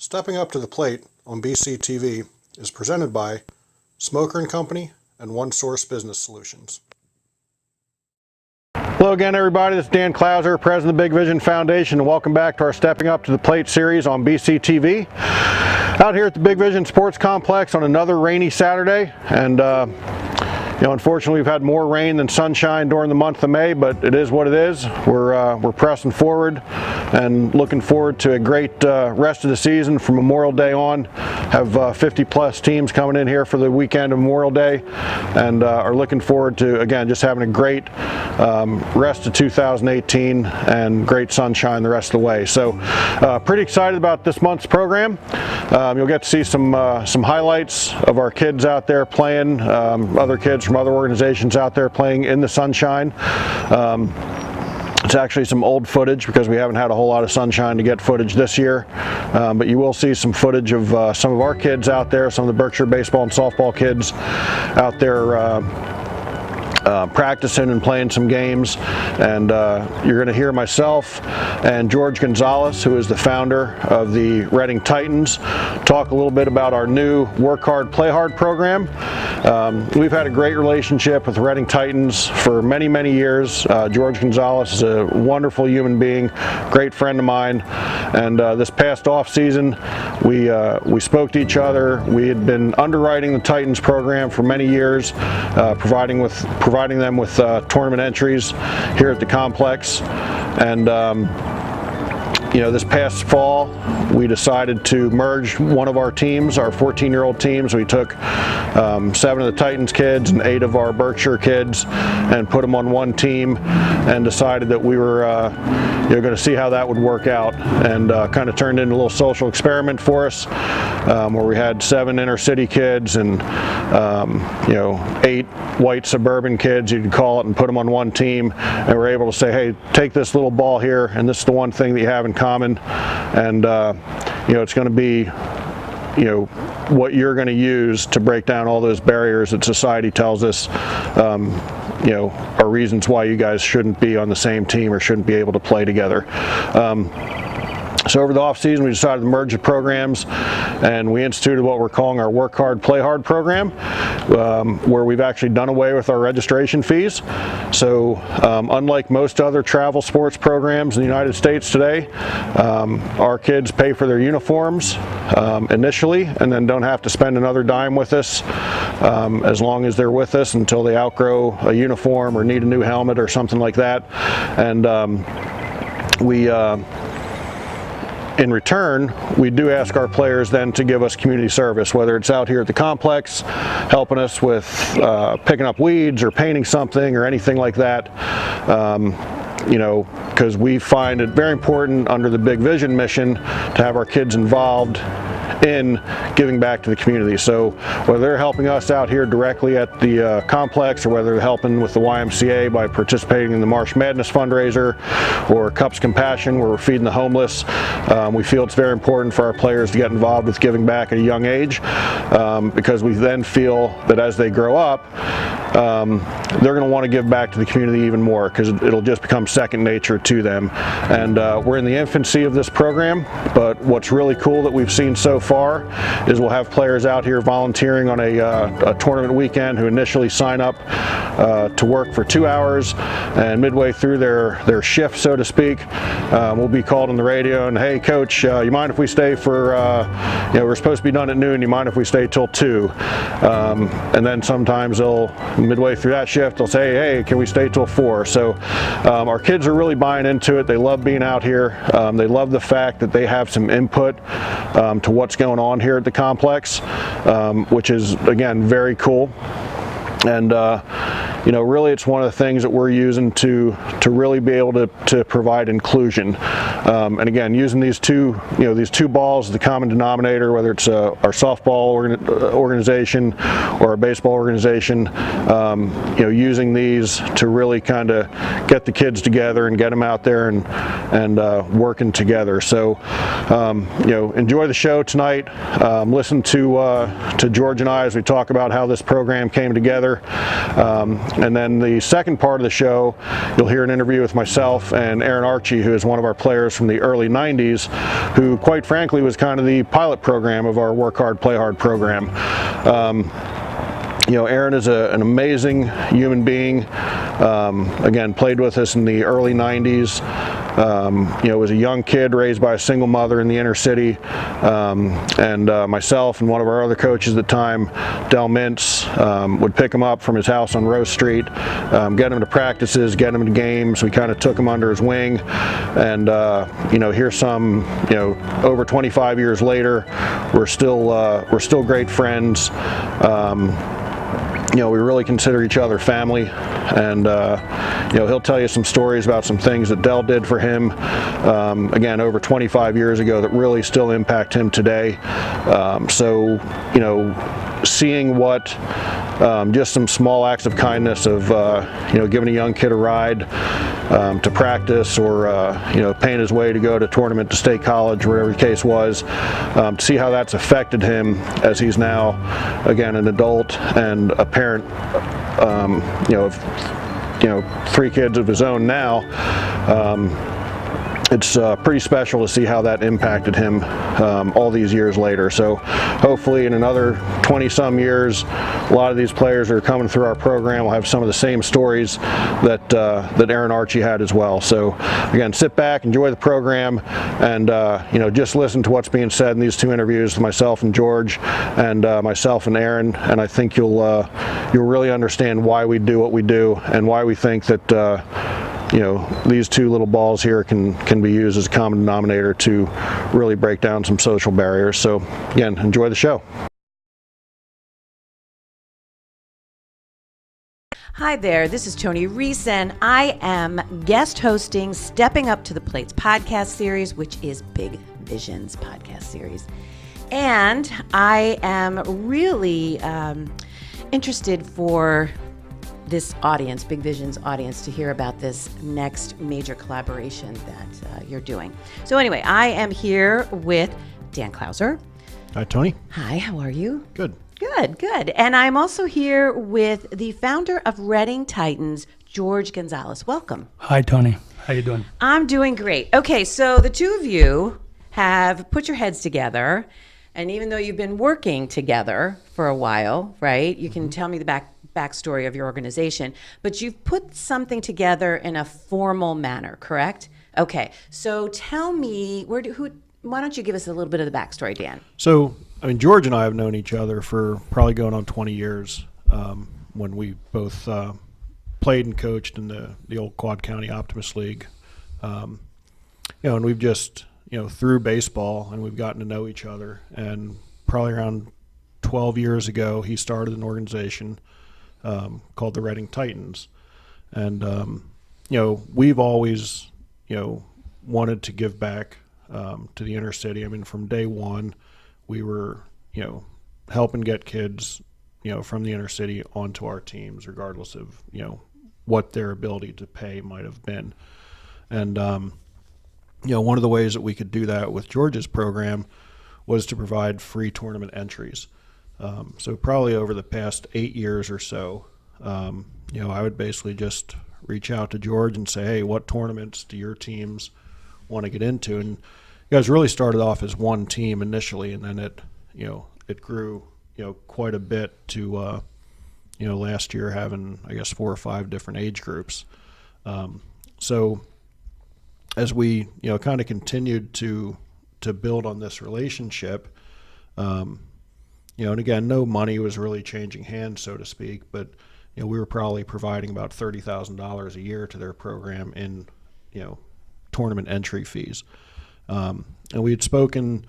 Stepping Up to the Plate on BCTV is presented by Smoker & Company and One Source Business Solutions. Hello again, everybody. This is Dan Clouser, president of the Big Vision Foundation, and welcome back to our Stepping Up to the Plate series on BCTV. Out here at the Big Vision Sports Complex on another rainy Saturday, and unfortunately we've had more rain than sunshine during the month of May, but it is what it is. We're pressing forward and looking forward to a great rest of the season from Memorial Day on. Have 50 plus teams coming in here for the weekend of Memorial Day, and are looking forward to, again, just having a great rest of 2018 and great sunshine the rest of the way. So pretty excited about this month's program. You'll get to see some highlights of our kids out there playing, other kids from other organizations out there playing in the sunshine. It's actually some old footage because we haven't had a whole lot of sunshine to get footage this year, but you will see some footage of some of our kids out there, some of the Berkshire baseball and softball kids out there practicing and playing some games. And you're going to hear myself and Jorge Gonzalez, who is the founder of the Reading Titans, talk a little bit about our new Work Hard, Play Hard program. We've had a great relationship with the Reading Titans for many, many years. Jorge Gonzalez is a wonderful human being, great friend of mine, and this past off season we spoke to each other. We had been underwriting the Titans program for many years, providing them with tournament entries here at the complex, and this past fall we decided to merge one of our teams, our 14-year-old teams. We took 7 of the Titans kids and 8 of our Berkshire kids and put them on one team, and decided that we were going to see how that would work out, and kind of turned into a little social experiment for us, where we had 7 inner city kids and 8 white suburban kids, you could call it, and put them on one team, and we're able to say, hey, take this little ball here, and this is the one thing that you have in common, and it's going to be what you're going to use to break down all those barriers that society tells us are reasons why you guys shouldn't be on the same team or shouldn't be able to play together. So over the off season, we decided to merge the programs, and we instituted what we're calling our Work Hard, Play Hard program, where we've actually done away with our registration fees. So unlike most other travel sports programs in the United States today, our kids pay for their uniforms initially, and then don't have to spend another dime with us as long as they're with us until they outgrow a uniform or need a new helmet or something like that. And in return, we do ask our players then to give us community service, whether it's out here at the complex, helping us with picking up weeds or painting something or anything like that. Because we find it very important under the Big Vision mission to have our kids involved in giving back to the community. So whether they're helping us out here directly at the complex, or whether they're helping with the YMCA by participating in the March Madness fundraiser, or Cups Compassion, where we're feeding the homeless, we feel it's very important for our players to get involved with giving back at a young age, because we then feel that as they grow up, they're going to want to give back to the community even more, because it'll just become second nature to them. And we're in the infancy of this program, but what's really cool that we've seen so far is we'll have players out here volunteering on a tournament weekend who initially sign up to work for 2 hours, and midway through their shift, so to speak, we'll be called on the radio and, hey coach, you mind if we stay for we're supposed to be done at noon, you mind if we stay till 2? And then sometimes they'll, midway through that shift, they'll say, hey, can we stay till 4? So our kids are really buying into it. They love being out here. They love the fact that they have some input to what's going on here at the complex, which is, again, very cool. And really it's one of the things that we're using to really be able to provide inclusion. And again, using these two balls as the common denominator, whether it's our softball organization or a baseball organization, using these to really kind of get the kids together and get them out there and working together. So enjoy the show tonight. Listen to George and I as we talk about how this program came together. And then the second part of the show, you'll hear an interview with myself and Erron Archie, who is one of our players from the early 90s, who quite frankly was kind of the pilot program of our Work Hard, Play Hard program. Erron is an amazing human being. Again, played with us in the early 90s. Was a young kid raised by a single mother in the inner city, and myself and one of our other coaches at the time, Del Mintz, would pick him up from his house on Rose Street, get him to practices, get him to games. We kind of took him under his wing, and here some, over 25 years later, we're still great friends. We really consider each other family, and he'll tell you some stories about some things that Del did for him, again, over 25 years ago, that really still impact him today. Seeing what just some small acts of kindness of giving a young kid a ride to practice, or paying his way to go to tournament, to state college, whatever the case was, to see how that's affected him as he's now, again, an adult and a parent, of 3 kids of his own now. It's pretty special to see how that impacted him all these years later. So hopefully in another 20-some years, a lot of these players that are coming through our program will have some of the same stories that Erron Archie had as well. So again, sit back, enjoy the program, and just listen to what's being said in these 2 interviews with myself and George, and myself and Erron, and I think you'll really understand why we do what we do, and why we think that these 2 little balls here can be used as a common denominator to really break down some social barriers. So again, enjoy the show. Hi there, this is Tony Reese, and I am guest hosting Stepping Up to the Plates podcast series, which is Big Visions podcast series. And I am really interested for this audience, Big Visions audience, to hear about this next major collaboration that you're doing. So anyway, I am here with Dan Clouser. Hi, Tony. Hi, how are you? Good. Good. And I'm also here with the founder of Reading Titans, Jorge Gonzalez. Welcome. Hi, Tony. How you doing? I'm doing great. Okay, so the 2 of you have put your heads together, and even though you've been working together for a while, right? You can tell me the backstory of your organization, but you've put something together in a formal manner, correct? Okay, so tell me, why don't you give us a little bit of the backstory, Dan? So, George and I have known each other for probably going on 20 years, when we both played and coached in the old Quad County Optimist League. And we've just, through baseball, and we've gotten to know each other. And probably around 12 years ago, he started an organization called the Reading Titans. And, we've always, wanted to give back to the inner city. From day one, we were, helping get kids, from the inner city onto our teams, regardless of, what their ability to pay might have been. And, one of the ways that we could do that with George's program was to provide free tournament entries. So probably over the past 8 years or so, I would basically just reach out to George and say, hey, what tournaments do your teams want to get into? And you guys really started off as one team initially, and then it grew, quite a bit to, last year having, I guess, 4 or 5 different age groups. So as we, kind of continued to build on this relationship, and again, no money was really changing hands, so to speak, but, we were probably providing about $30,000 a year to their program in, tournament entry fees. And we had spoken,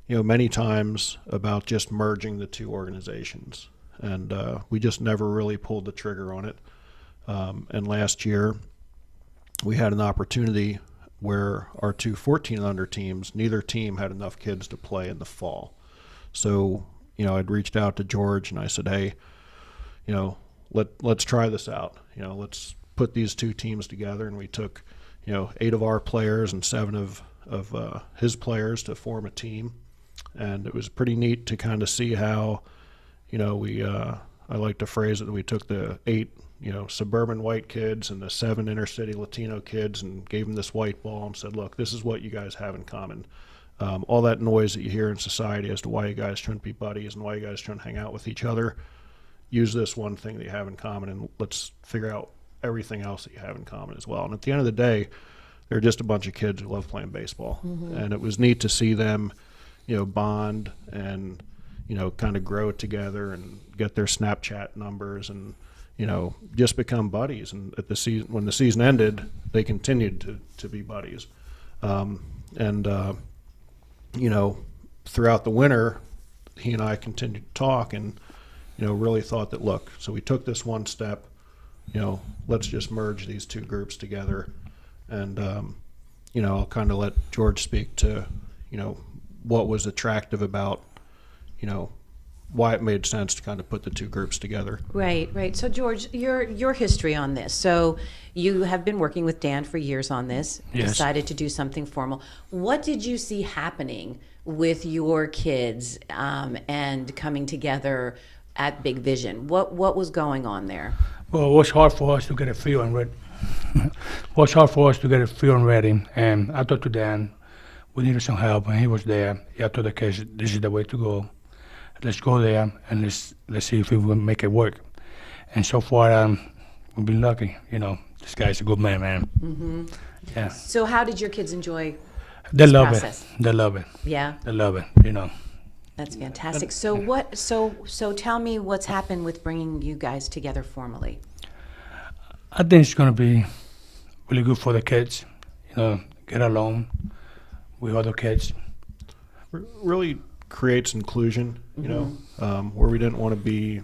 many times about just merging the 2 organizations, and we just never really pulled the trigger on it. And last year, we had an opportunity where our 2 14 and under teams, neither team had enough kids to play in the fall. So, I'd reached out to George and I said, hey, let's try this out. Let's put these 2 teams together. And we took, 8 of our players and 7 of his players to form a team. And it was pretty neat to kind of see how, we I like to phrase it that we took the 8, suburban white kids and the 7 inner city Latino kids and gave them this white ball and said, look, this is what you guys have in common. All that noise that you hear in society as to why you guys shouldn't be buddies and why you guys shouldn't hang out with each other, use this one thing that you have in common and let's figure out everything else that you have in common as well. And at the end of the day, they're just a bunch of kids who love playing baseball. And it was neat to see them, bond and, kind of grow together and get their Snapchat numbers and, just become buddies. And at the season, when the season ended, they continued to be buddies. Throughout the winter, he and I continued to talk and, really thought that, look, so we took this one step, let's just merge these two groups together. And, I'll kind of let George speak to, what was attractive about, why it made sense to kind of put the two groups together. Right. So George, your history on this. So you have been working with Dan for years on this. Yes. Decided to do something formal. What did you see happening with your kids and coming together at Big Vision? What was going on there? Well, it was hard for us to get a feel and read. And I talked to Dan. We needed some help, and he was there. He told the kids, "This is the way to go. Let's go there and let's see if we will make it work." And so far, we've been lucky. This guy's a good man. Yeah. So how did your kids enjoy They this love process? it. They love it. Yeah, They love it. that's fantastic. So what? So tell me what's happened with bringing you guys together formally. I think it's gonna be really good for the kids. Get along with other kids. Really creates inclusion, where we didn't want to be,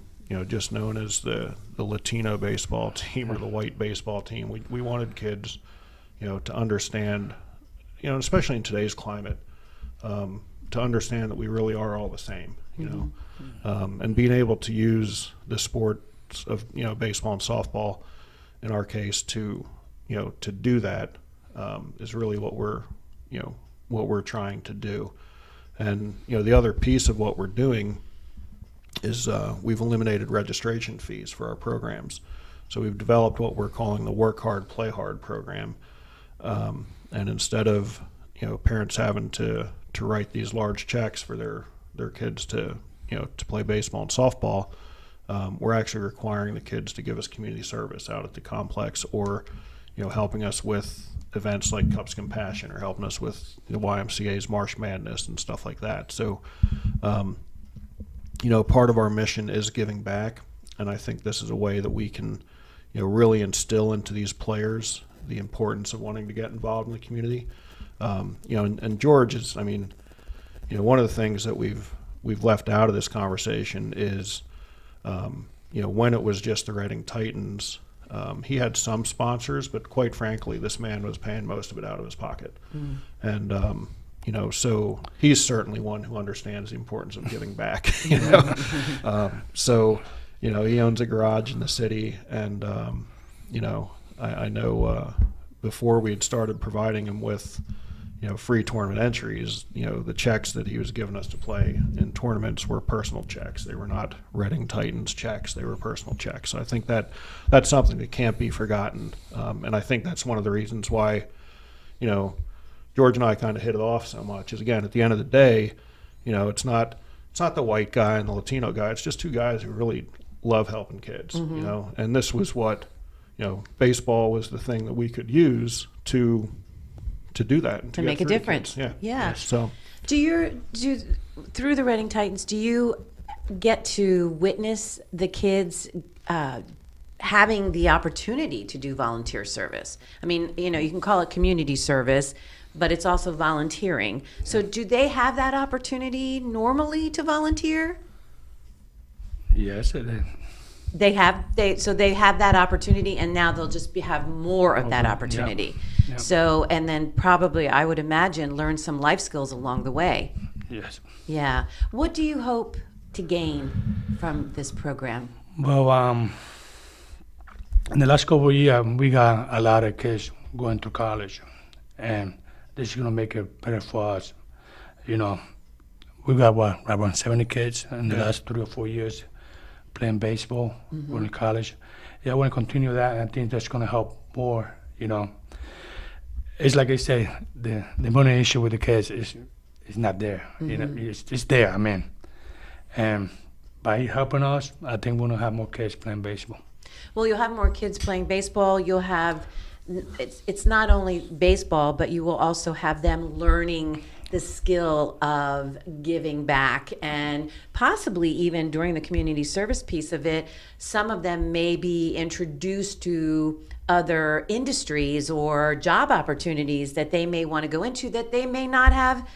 just known as the Latino baseball team or the white baseball team. We wanted kids, to understand, especially in today's climate, to understand that we really are all the same, and being able to use the sports of, baseball and softball, in our case, to do that, is really what we're trying to do. And the other piece of what we're doing is we've eliminated registration fees for our programs. So we've developed what we're calling the Work Hard, Play Hard program. And instead of parents having to write these large checks for their kids to play baseball and softball, we're actually requiring the kids to give us community service out at the complex, or helping us with events like Cups Compassion, or helping us with the YMCA's March Madness and stuff like that. So, part of our mission is giving back, and I think this is a way that we can, really instill into these players the importance of wanting to get involved in the community. And George is, one of the things that we've left out of this conversation is, when it was just the Reading Titans. He had some sponsors, but quite frankly, this man was paying most of it out of his pocket. And, so he's certainly one who understands the importance of giving back, So, he owns a garage in the city, and, I know before we had started providing him with, free tournament entries, the checks that he was giving us to play in tournaments were personal checks. They were not Reading Titans checks. They were personal checks. So I think that's something that can't be forgotten. And I think that's one of the reasons why, George and I kind of hit it off so much is, again, at the end of the day, it's not the white guy and the Latino guy. It's just two guys who really love helping kids, and this was what, baseball was the thing that we could use to do that and To make a difference. Yeah. So Through the Reading Titans, do you get to witness the kids having the opportunity to do volunteer service? You can call it community service, but it's also volunteering. So do they have that opportunity normally to volunteer? Yes, it is. They have that opportunity, and now they'll just have more of that opportunity. Yeah. So, and then probably, I would imagine, learn some life skills along the way. Yes. Yeah. What do you hope to gain from this program? Well, in the last couple of years, we got a lot of kids going to college, and this is going to make it better for us. We got around 70 kids in the last 3 or 4 years playing baseball, going to college. Yeah, I want to continue that, and I think that's going to help more, you know. It's like I say, the money issue with the kids is not there. You know, it's there, I mean. And by helping us, I think we're going to have more kids playing baseball. Well, you'll have more kids playing baseball. You'll have, it's not only baseball, but you will also have them learning the skill of giving back, and possibly even during the community service piece of it, some of them may be introduced to other industries or job opportunities that they may want to go into that they may not have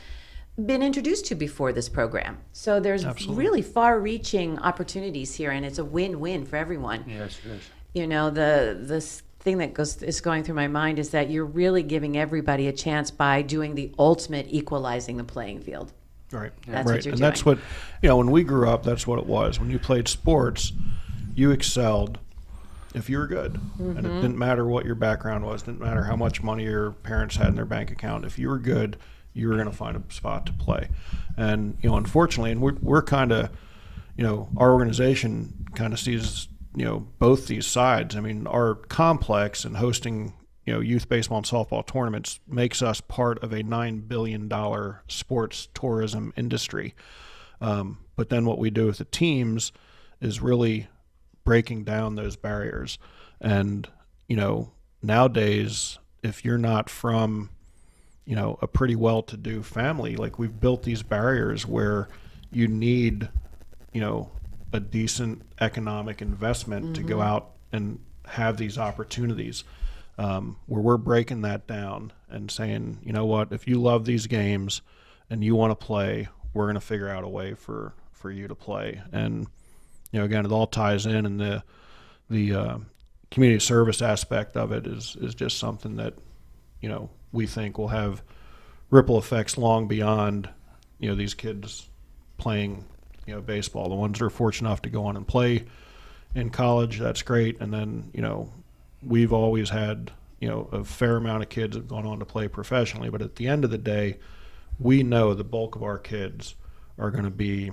been introduced to before this program. So there's really far-reaching opportunities here, and it's a win-win for everyone. Yes, yes. You know, the thing that is going through my mind is that you're really giving everybody a chance by doing the ultimate equalizing the playing field. Right. That's right. what you're and doing. that's what, you know, when we grew up, that's what it was. When you played sports, you excelled if you were good. And it didn't matter what your background was, didn't matter how much money your parents had in their bank account. If you were good, you were going to find a spot to play. And, you know, unfortunately, and we're kind of, you know, our organization kind of sees, you know, both these sides. I mean, our complex and hosting, you know, youth baseball and softball tournaments makes us part of a $9 billion sports tourism industry. But then what we do with the teams is really breaking down those barriers. And, you know, nowadays, if you're not from, you know, a pretty well-to-do family, like, we've built these barriers where you need, you know, a decent economic investment to go out and have these opportunities, where we're breaking that down and saying, you know what, if you love these games and you want to play, we're going to figure out a way for you to play. And, you know, again, it all ties in, and the community service aspect of it is just something that, you know, we think will have ripple effects long beyond, you know, these kids playing, you know, baseball. The ones that are fortunate enough to go on and play in college, that's great. And then, you know, we've always had, you know, a fair amount of kids have gone on to play professionally. But at the end of the day, we know the bulk of our kids are going to be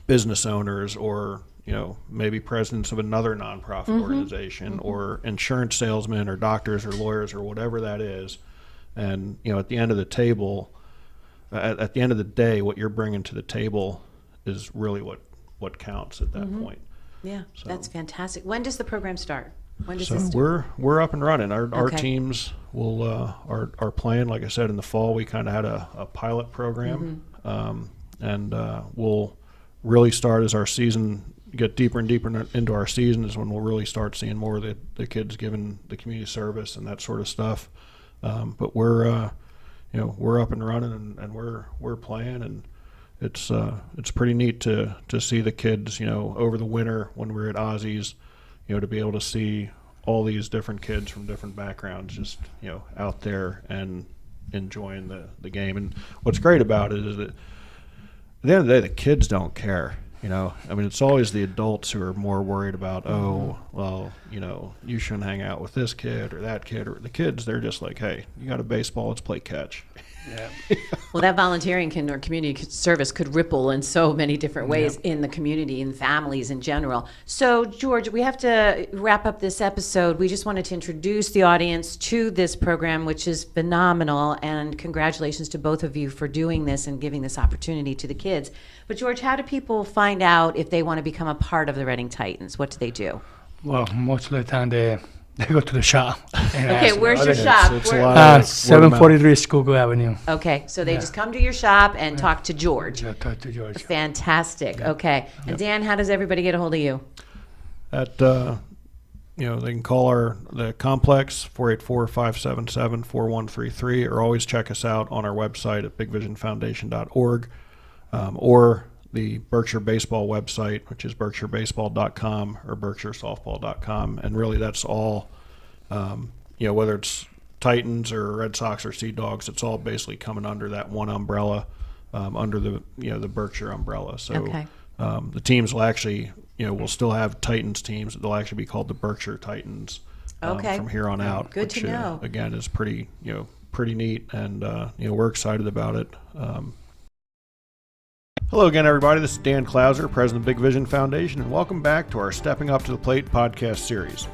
business owners, or, you know, maybe presidents of another nonprofit organization, or insurance salesmen, or doctors, or lawyers, or whatever that is. And, you know, at the end of the table, at the end of the day, what you're bringing to the table is really what counts at that point. Yeah, So- that's fantastic. When does the program start? When does So this start? we're up and running. Our Okay. teams will are playing. Like I said, in the fall, we kind of had a pilot program, and we'll really start as our season get deeper and deeper into our season is when we'll really start seeing more of the kids giving the community service and that sort of stuff. But we're you know, we're up and running, and we're playing, and it's pretty neat to see the kids, you know, over the winter when we were at Ozzy's, you know, to be able to see all these different kids from different backgrounds just, you know, out there and enjoying the game. And what's great about it is that at the end of the day, the kids don't care. You know, I mean, it's always the adults who are more worried about, oh, well, you know, you shouldn't hang out with this kid or that kid. Or the kids, they're just like, hey, you got a baseball, let's play catch. Yeah. Well, that volunteering or community service could ripple in so many different ways in the community and families in general. So, George, we have to wrap up this episode. We just wanted to introduce the audience to this program, which is phenomenal, and congratulations to both of you for doing this and giving this opportunity to the kids. But, George, how do people find out if they want to become a part of the Reading Titans? What do they do? Well, most of the time they go to the shop. And Okay, ask where's your other- shop? It's a Where- lot of word of 743 Schuylkill Avenue. Okay, so they just come to your shop and talk to George. I talked to George. Fantastic. Okay. And Dan, how does everybody get a hold of you? At you know, they can call the complex 484-577-4133, or always check us out on our website at bigvisionfoundation.org, or the Berkshire Baseball website, which is berkshirebaseball.com or berkshiresoftball.com. And really that's all, you know, whether it's Titans or Red Sox or Sea Dogs, it's all basically coming under that one umbrella, under the, you know, the Berkshire umbrella. So Okay. the teams will actually, you know, we'll still have Titans teams. They'll actually be called the Berkshire Titans Okay. from here on out. Good to which, know. Again, is pretty, you know, pretty neat, and you know, we're excited about it. Hello again, everybody. This is Dan Clouser, president of Big Vision Foundation, and welcome back to our Stepping Up to the Plate podcast series.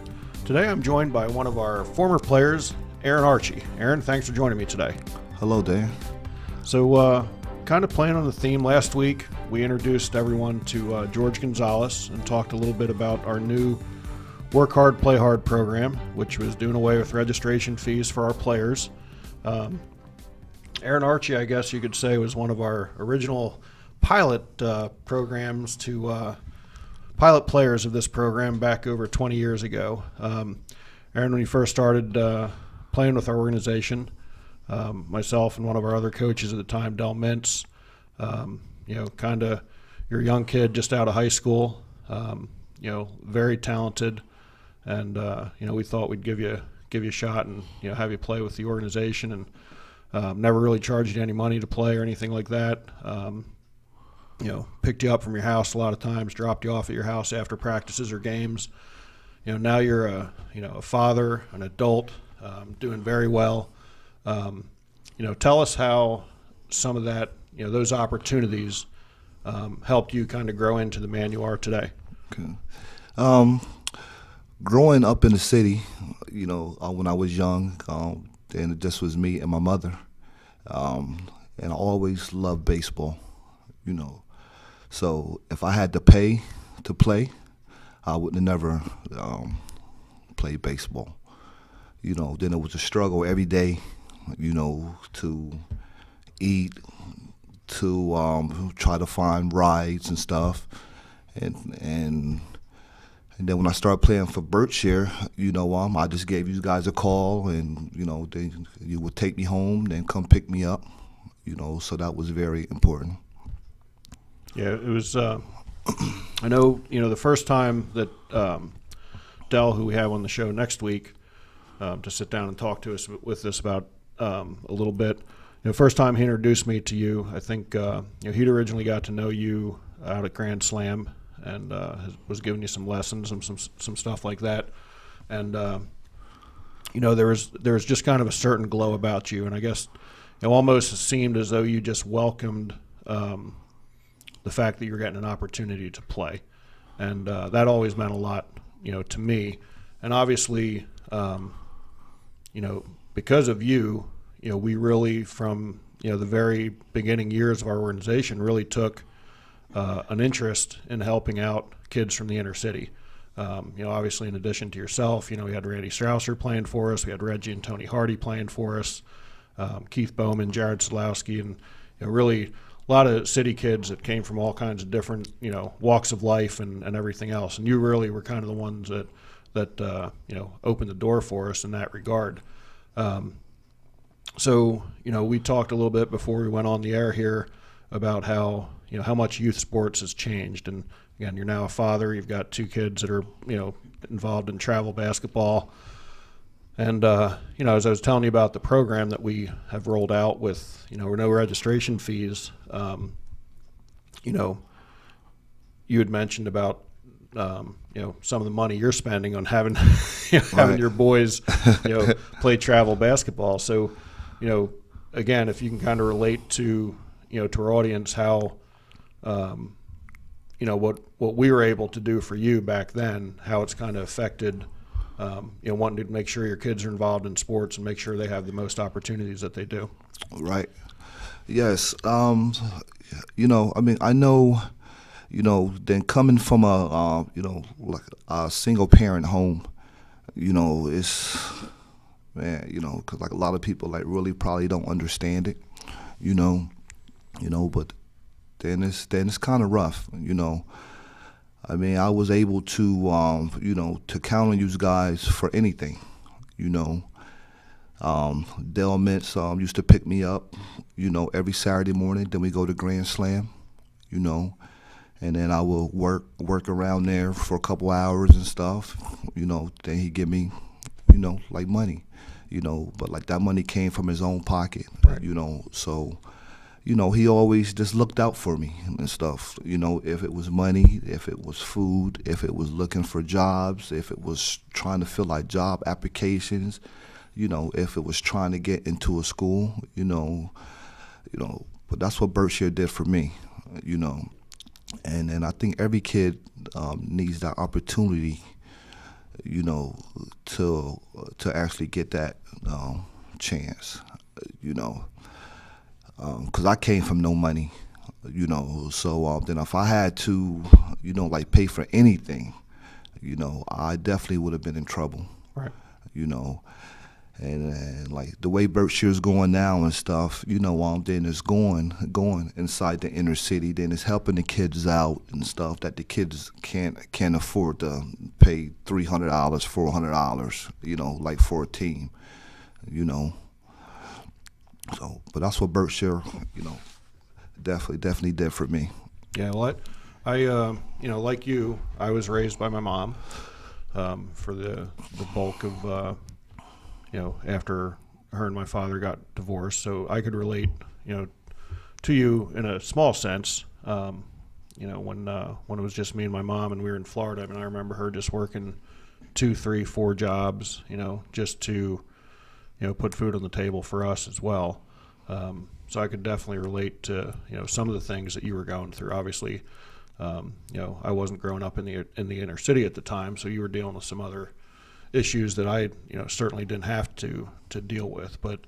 Today I'm joined by one of our former players, Erron Archie. Erron, thanks for joining me today. Hello, Dan. So, kind of playing on the theme, last week we introduced everyone to Jorge Gonzalez and talked a little bit about our new Work Hard, Play Hard program, which was doing away with registration fees for our players. Erron Archie, I guess you could say, was one of our original pilot programs to pilot players of this program back over 20 years ago. Erron, when he first started playing with our organization, myself and one of our other coaches at the time, Del Mintz, kind of you're a young kid just out of high school, very talented, and we thought we'd give you a shot and have you play with the organization, and never really charged you any money to play or anything like that. Picked you up from your house a lot of times, dropped you off at your house after practices or games. Now you're a father, an adult, doing very well. Tell us how some of that, those opportunities helped you kind of grow into the man you are today. Okay. Growing up in the city, when I was young, and it just was me and my mother, and I always loved baseball, So if I had to pay to play, I would have never played baseball. Then it was a struggle every day, to eat, to try to find rides and stuff. And then when I started playing for Berkshire, I just gave you guys a call, and you would take me home, then come pick me up, so that was very important. Yeah, it was. I know. The first time that Del, who we have on the show next week, to sit down and talk to us with us about a little bit. First time he introduced me to you, I think he'd originally got to know you out at Grand Slam and was giving you some lessons and some stuff like that. And there was just kind of a certain glow about you, and I guess it almost seemed as though you just welcomed the fact that you're getting an opportunity to play. And that always meant a lot, to me. And obviously, because of you, we really, from, the very beginning years of our organization, really took an interest in helping out kids from the inner city. Obviously, in addition to yourself, we had Randy Strausser playing for us. We had Reggie and Tony Hardy playing for us, Keith Bowman, Jared Sadlowski, and really a lot of city kids that came from all kinds of different, walks of life and everything else. And you really were kind of the ones that opened the door for us in that regard. So, we talked a little bit before we went on the air here about how much youth sports has changed. And again, you're now a father. You've got two kids that are, involved in travel basketball. And, as I was telling you about the program that we have rolled out with, no registration fees, you had mentioned about, some of the money you're spending on having, having your boys, play travel basketball. So, again, if you can kind of relate to, to our audience how, what we were able to do for you back then, how it's kind of affected wanting to make sure your kids are involved in sports and make sure they have the most opportunities that they do. Right. Yes. I know, then coming from like a single parent home, it's, man, because like a lot of people like really probably don't understand it, but then it's kind of rough, I was able to, to count on you guys for anything, Del Mintz used to pick me up, every Saturday morning. Then we go to Grand Slam, and then I will work around there for a couple hours and stuff, Then he give me, like money, but like that money came from his own pocket, right. So. He always just looked out for me and stuff. If it was money, if it was food, if it was looking for jobs, if it was trying to fill out job applications, if it was trying to get into a school, but that's what Berkshire did for me. you know. And I think every kid needs that opportunity, you know, to actually get that chance, you know, because I came from no money, you know. So then if I had to, you know, like pay for anything, you know, I definitely would have been in trouble, Right. you know. And like the way Berkshire's going now and stuff, you know, then it's going inside the inner city. Then it's helping the kids out and stuff that the kids can't afford to pay $300, $400, you know, like for a team, you know. So, but that's what Berkshire, you know, definitely did for me. Yeah, well, I you know, like you, I was raised by my mom for the bulk of, you know, after her and my father got divorced. So I could relate, you know, to you in a small sense, you know, when it was just me and my mom and we were in Florida. I mean, I remember her just working 2, 3, 4 jobs, you know, just to, you know, put food on the table for us as well. So I could definitely relate to, you know, some of the things that you were going through. Obviously, you know, I wasn't growing up in the inner city at the time, so you were dealing with some other issues that I, you know, certainly didn't have to deal with. But,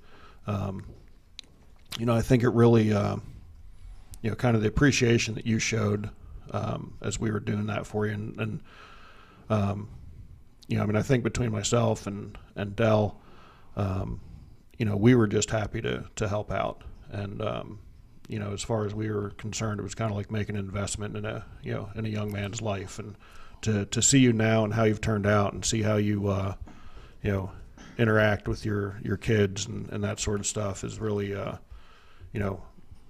you know, I think it really, you know, kind of the appreciation that you showed as we were doing that for you, and you know, I mean, I think between myself and Dell, you know, we were just happy to help out. And, you know, as far as we were concerned, it was kind of like making an investment in a young man's life. And to see you now and how you've turned out and see how you, you know, interact with your kids and that sort of stuff is really, you know,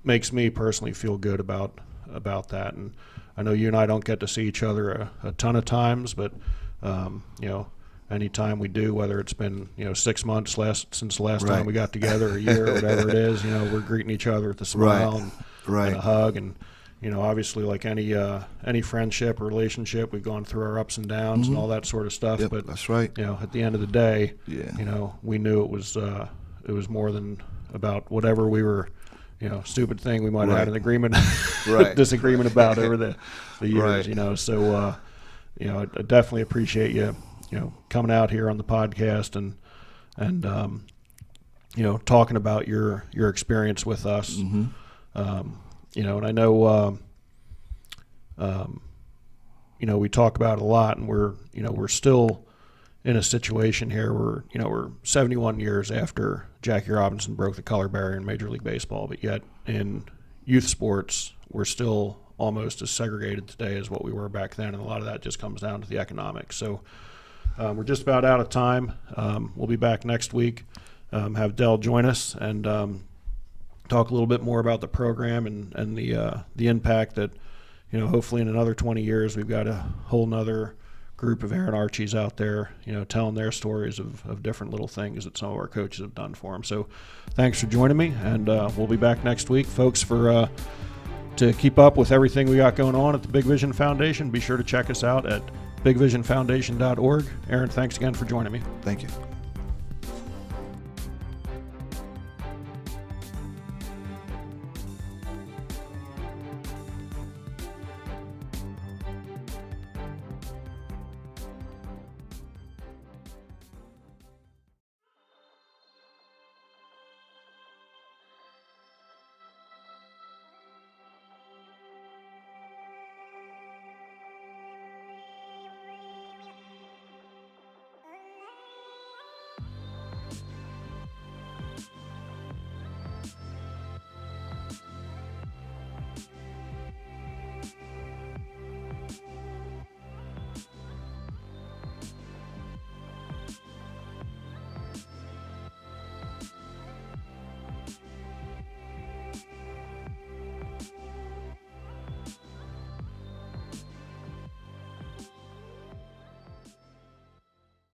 makes me personally feel good about that. And I know you and I don't get to see each other a ton of times, but, you know, anytime we do, whether it's been, you know, 6 months since the last time we got together, a year or whatever it is, you know, we're greeting each other with a smile and a hug. And, you know, obviously like any friendship or relationship, we've gone through our ups and downs and all that sort of stuff. Yep, but that's right. You know, at the end of the day, Yeah. you know, we knew it was more than about whatever we were, you know, stupid thing we might have had an agreement, disagreement about over the years, you know. So, you know, I definitely appreciate you know, coming out here on the podcast and you know, talking about your experience with us. You know, and I know, you know, we talk about it a lot, and we're still in a situation here where, you know, we're 71 years after Jackie Robinson broke the color barrier in Major League Baseball, but yet in youth sports, we're still almost as segregated today as what we were back then, and a lot of that just comes down to the economics. So we're just about out of time. We'll be back next week, have Dell join us, and talk a little bit more about the program and the impact that, you know, hopefully in another 20 years we've got a whole nother group of Erron Archies out there, you know, telling their stories of different little things that some of our coaches have done for them. So thanks for joining me, and we'll be back next week. Folks, to keep up with everything we got going on at the Big Vision Foundation, be sure to check us out at bigvisionfoundation.org. Erron, thanks again for joining me. Thank you.